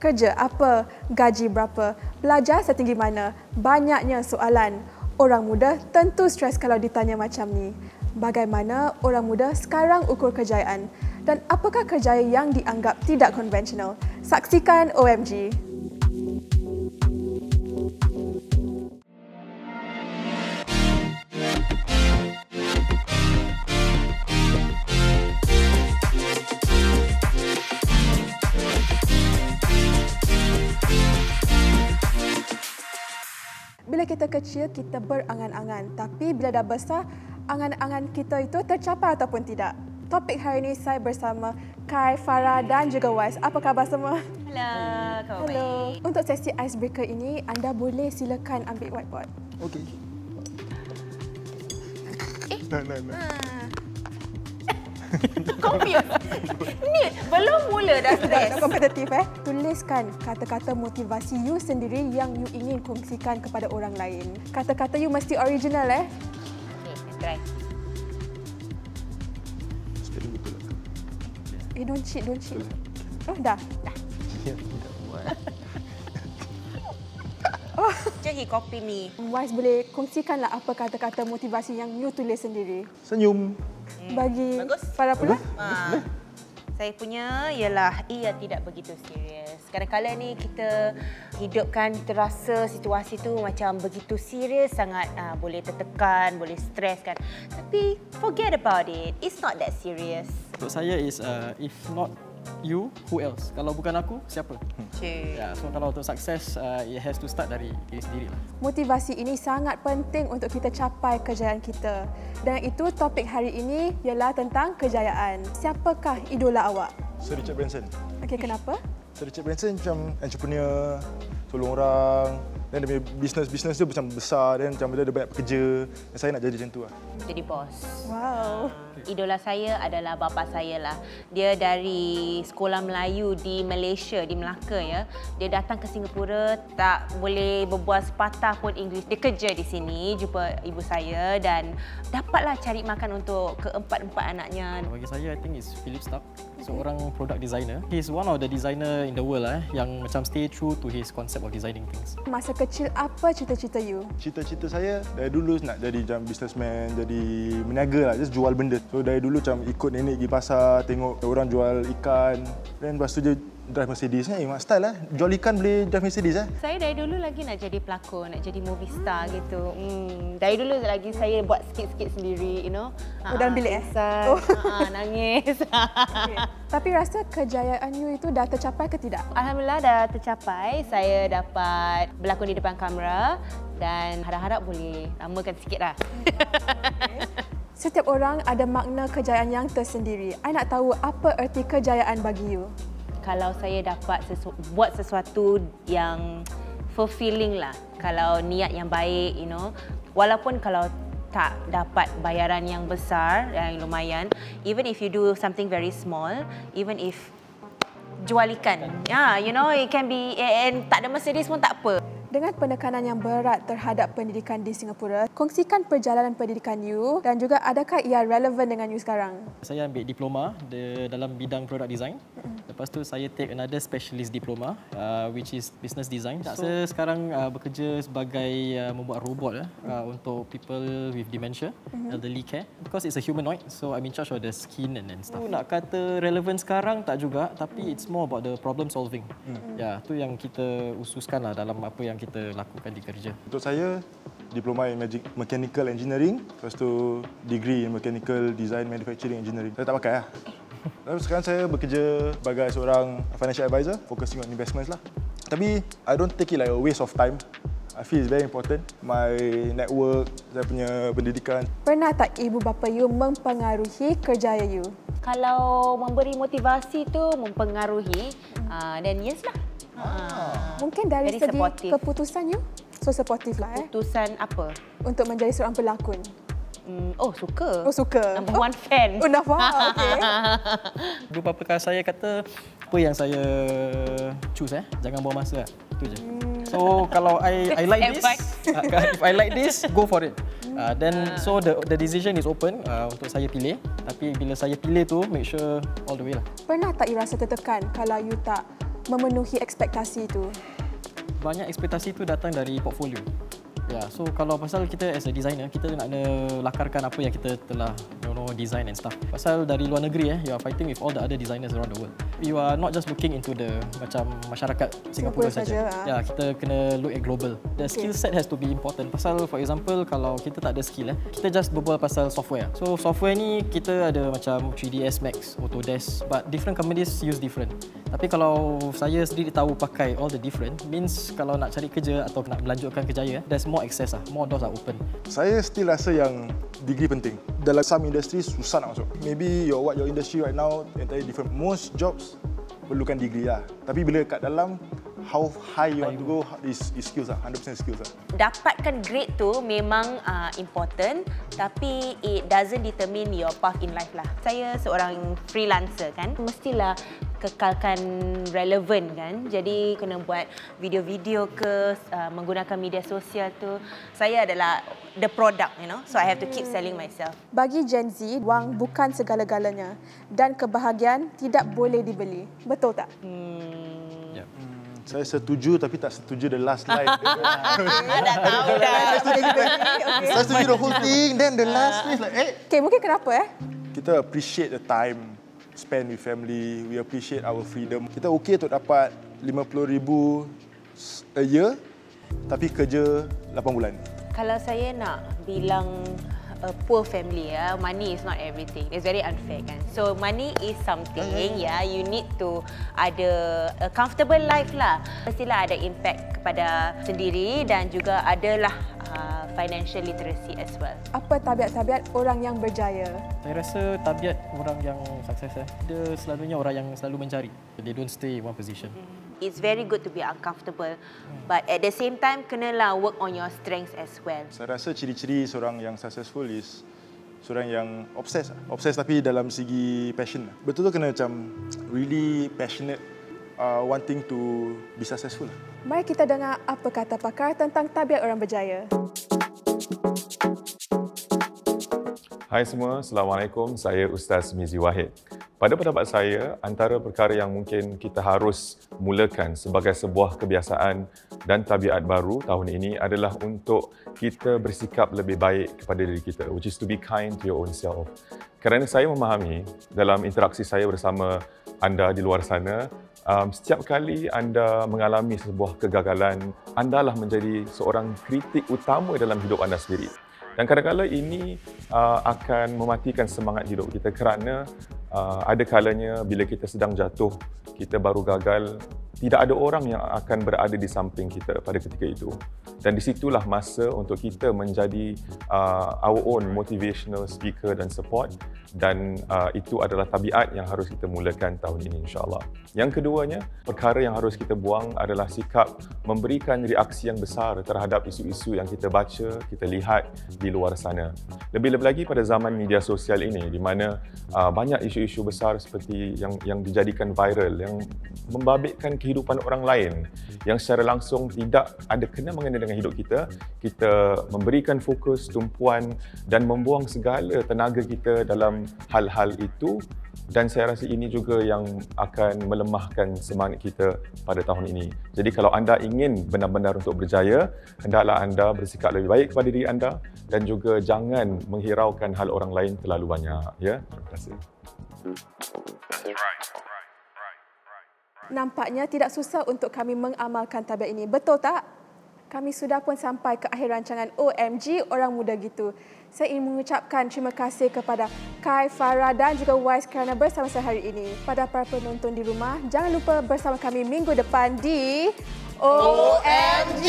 Kerja apa? Gaji berapa? Belajar setinggi mana? Banyaknya soalan. Orang muda tentu stres kalau ditanya macam ni. Bagaimana orang muda sekarang ukur kejayaan? Dan apakah kejayaan yang dianggap tidak konvensional? Saksikan OMG. Bila kita kecil, kita berangan-angan. Tapi bila dah besar, angan-angan kita itu tercapai ataupun tidak. Topik hari ini saya bersama Kai, Farah dan juga Wais. Apa khabar semua? Hello, khabar baik. Untuk sesi icebreaker ini, anda boleh silakan ambil whiteboard. Okey. Confused. Ni belum mula dah stres. Tak kompetitif Tuliskan kata-kata motivasi you sendiri yang you ingin kongsikan kepada orang lain. Kata-kata you mesti original Okey, try. Spelling betul tak? Don't cheat. Oh, dah. Ya, tidak buat. Jadi copy me. Wais boleh kongsikanlah apa kata-kata motivasi yang you tulis sendiri. Senyum. Bagi Bagus. para pula. Saya punya ialah ia tidak begitu serius. Kadang-kadang ni kita hidupkan terasa situasi tu macam begitu serius sangat, boleh tertekan, boleh stres kan. Tapi forget about it. It's not that serious. Untuk saya is if not you, who else? Kalau bukan aku, siapa? Cik. Ya, so kalau untuk sukses, it has to start dari diri sendiri lah. Motivasi ini sangat penting untuk kita capai kejayaan kita. Dan itu topik hari ini ialah tentang kejayaan. Siapakah idola awak? Sir Richard Branson. Okey, kenapa? Sir Richard Branson macam entrepreneur, tolong orang. Dan dia punya bisnes dia macam besar dan macam dia ada banyak pekerja. Dan saya nak jadi macam tu lah. Jadi bos. Wow. Idola saya adalah bapa saya lah. Dia dari sekolah Melayu di Malaysia, di Melaka ya. Dia datang ke Singapura, tak boleh berbual sepatah pun Inggeris. Dia kerja di sini, jumpa ibu saya dan dapatlah cari makan untuk keempat-empat anaknya. Bagi saya, I think is Philip Stark, seorang product designer. He's one of the designer in the world yang macam stay true to his concept of designing things. Masa kecil, apa cita-cita you? Cita-cita saya dari dulu nak jadi macam businessman, jadi meniaga lah, just jual benda. So dari dulu macam ikut nenek pergi pasar, tengok orang jual ikan. Dan lepas tu je drive Mercedes ni, style lah. Jual ikan boleh drive Mercedes Saya dari dulu lagi nak jadi pelakon, nak jadi movie star gitu. Dari dulu lagi saya buat sikit-sikit sendiri, you know. Dalam bilik Oh. Nangis. Okay. Tapi rasa kejayaan you itu dah tercapai ke tidak? Alhamdulillah dah tercapai. Saya dapat berlakon di depan kamera dan harap-harap boleh lamakan sikit lah. Setiap orang ada makna kejayaan yang tersendiri. I nak tahu apa erti kejayaan bagi you? Kalau saya dapat buat sesuatu yang fulfilling lah. Kalau niat yang baik, you know. Walaupun kalau tak dapat bayaran yang besar, yang lumayan, even if you do something very small, even if jual ikan, you know, it can be, and tak ada Mercedes pun tak apa. Dengan penekanan yang berat terhadap pendidikan di Singapura, kongsikan perjalanan pendidikan you dan juga adakah ia relevan dengan you sekarang? Saya ambil diploma dalam bidang product design. Lepas tu saya take another specialist diploma which is business design. Saya sekarang bekerja sebagai membuat robot untuk people with dementia, elderly care. Because it's a humanoid, so I'm in charge of the skin and stuff. Nak kata relevan sekarang tak juga, tapi it's more about the problem solving. Ya, tu yang kita ususkan lah dalam apa yang kita lakukan di kerja. Untuk saya, diploma in mechanical engineering, lepas tu degree in mechanical design manufacturing engineering. Saya tak pakai lah. Lalu sekarang saya bekerja sebagai seorang financial advisor, focusing on investments lah. Tapi I don't take it like a waste of time. I feel it's very important. My network, saya punya pendidikan. Pernah tak ibu bapa you mempengaruhi kerjaya you? Kalau memberi motivasi tu mempengaruhi, then yes lah. Mungkin dari Very segi supportive. keputusan you, so supportive lah Putusan apa? untuk menjadi seorang pelakon. Oh, suka. Oh, suka. Number one fan. Oh, dah faham. Okay. Ibu bapa saya kata apa yang saya choose jangan buang masa lah. Itu je. So kalau I like this, if I like this, go for it. Then so the decision is open untuk saya pilih. Tapi bila saya pilih tu, make sure all the way lah. Pernah tak you rasa tertekan kalau you tak memenuhi ekspektasi itu? Banyak ekspektasi itu datang dari portfolio. Ya, so kalau pasal kita as a designer, kita nak kena lakarkan apa yang kita telah design and stuff. Pasal dari luar negeri you are fighting with all the other designers around the world. You are not just looking into the macam masyarakat Singapura saja. Ya, kita kena look at global. The skill set has to be important. Pasal for example kalau kita tak ada skill kita just berbual pasal software. So software ni kita ada macam 3ds Max, Autodesk, but different companies use different. Tapi kalau saya sendiri tahu pakai all the different, means kalau nak cari kerja atau nak melanjutkan kerjaya, there's more access more doors are open. Saya still rasa yang degree penting. Dalam some industry susah nak masuk. Maybe your industry right now entirely different. Most jobs perlukan degree Tapi bila kat dalam, how high you want to go is skills 100% skills Dapatkan grade tu memang important, tapi it doesn't determine your path in life lah. Saya seorang freelancer kan, mestilah kekalkan relevan kan. Jadi kena buat video-video ke, menggunakan media sosial tu. Saya adalah the product, so I have to keep selling myself. Bagi Gen Z, wang bukan segala-galanya dan kebahagiaan tidak boleh dibeli. Betul tak? Saya setuju tapi tak setuju the last line. Dah tahu dah. Saya setuju the whole thing, then the last line like Okay, mungkin kenapa Kita appreciate the time spend with family, we appreciate our freedom. Kita okay untuk dapat 50,000 a year tapi kerja 8 bulan. Kalau saya nak bilang a poor family, money is not everything. It's very unfair kan. So money is something, you need to ada a comfortable life lah. Mestilah ada impact kepada sendiri dan juga adalah financial literacy as well. Apa tabiat-tabiat orang yang berjaya? Saya rasa tabiat orang yang sukses dia selalunya orang yang selalu mencari. They don't stay in one position. It's very good to be uncomfortable, but at the same time kenalah work on your strengths as well. Saya rasa ciri-ciri seorang yang successful is seorang yang obsessed. Obsessed tapi dalam segi passion. Betul-betul kena macam really passionate wanting to be successful. Mari kita dengar apa kata pakar tentang tabiat orang berjaya. Hai semua, Assalamualaikum. Saya Ustaz Mizi Wahid. Pada pendapat saya, antara perkara yang mungkin kita harus mulakan sebagai sebuah kebiasaan dan tabiat baru tahun ini adalah untuk kita bersikap lebih baik kepada diri kita, which is to be kind to your own self. Kerana saya memahami dalam interaksi saya bersama anda di luar sana, setiap kali anda mengalami sebuah kegagalan, andalah menjadi seorang kritik utama dalam hidup anda sendiri. Dan kadang-kadang ini akan mematikan semangat hidup kita kerana ada kalanya bila kita sedang jatuh, kita baru gagal, tidak ada orang yang akan berada di samping kita pada ketika itu. Dan disitulah masa untuk kita menjadi our own motivational speaker dan support, dan itu adalah tabiat yang harus kita mulakan tahun ini insya-Allah. Yang keduanya, perkara yang harus kita buang adalah sikap memberikan reaksi yang besar terhadap isu-isu yang kita baca, kita lihat di luar sana. Lebih-lebih lagi pada zaman media sosial ini di mana banyak isu-isu besar seperti yang dijadikan viral, yang membabitkan kehidupan orang lain yang secara langsung tidak ada kena-mengena dengan hidup kita. Kita memberikan fokus, tumpuan dan membuang segala tenaga kita dalam hal-hal itu, dan saya rasa ini juga yang akan melemahkan semangat kita pada tahun ini. Jadi kalau anda ingin benar-benar untuk berjaya, hendaklah anda bersikap lebih baik kepada diri anda dan juga jangan menghiraukan hal orang lain terlalu banyak. Ya, terima kasih. Nampaknya tidak susah untuk kami mengamalkan tabiat ini. Betul tak? Kami sudah pun sampai ke akhir rancangan OMG Orang Muda Gitu. Saya ingin mengucapkan terima kasih kepada Kai, Farah dan juga Wise kerana bersama saya hari ini. Pada para penonton di rumah, jangan lupa bersama kami minggu depan di OMG!